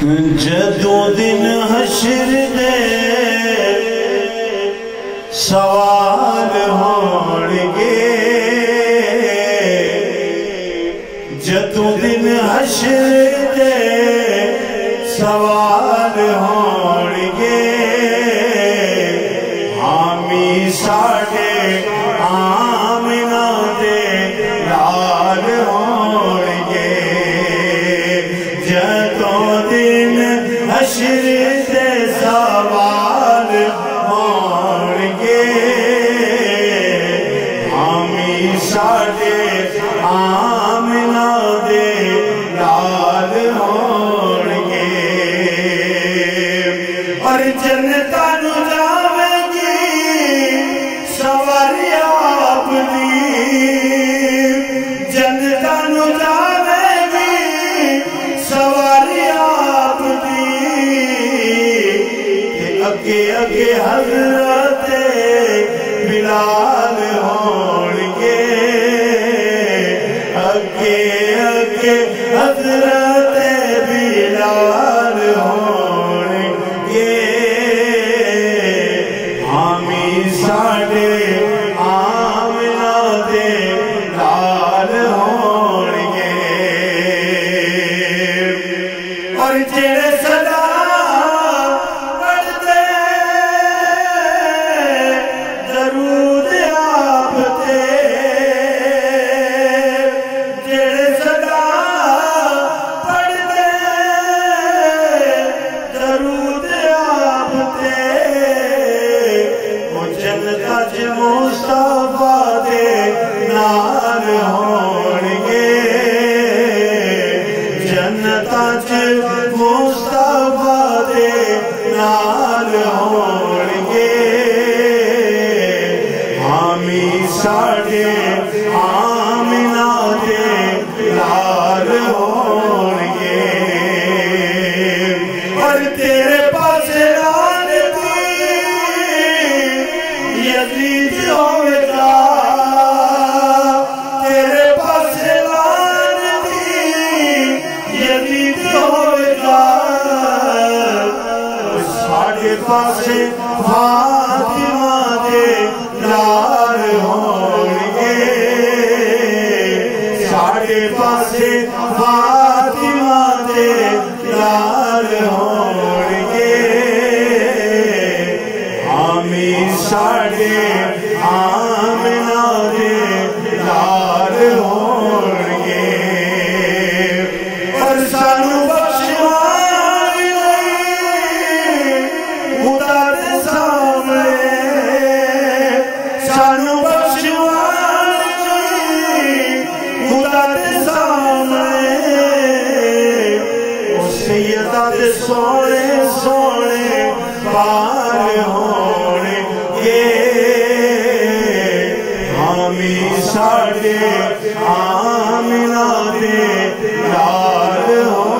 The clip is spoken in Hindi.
जदों दिन हशर दे सवाल होणगे, जदों दिन हशर दे सवाल होणगे, हामी साडे आमिना दे लाल होणगे। जदों दिन हशर दे सवाल होणगे, हामी साडे आमिना दे लाल होणगे। और जनता नू जावेगी सवारी आपदी, जनता नू जावेगी सवारी आपदी। अगे अगे हज़रत बिलाल होणगे, अगे अगे हज़रत बिलाल होणगे। हामी साडे आमिना दे लाल होणगे। और जेड़े सदा पढ़दे दरूद आप ते, जेड़े सदा पढ़दे दरूद आप ते, वो जन्नत च मुस्तफा दे नाल होणगे। जन्नत च मुस्तफा दे नाल होणगे। हामी साडे आमिना दे लाल होणगे। और तेरे पास लानती यजीद होवेगा, तेरे पास लानती यजीद होवेगा। साडे पासे फातिमा दे लाल होणगे, साडे पासे फातिमा दे लाल होणगे। हामी साडे आमिना दे लाल होणगे। और सानू बख्शवाण लई खुदा दे सामने, सानू बख्शवाण लई खुदा दे सामने। ओ सैयदा दे सोने सोने बाल होणगे। हामी साडे आमिना दे लाल होणगे।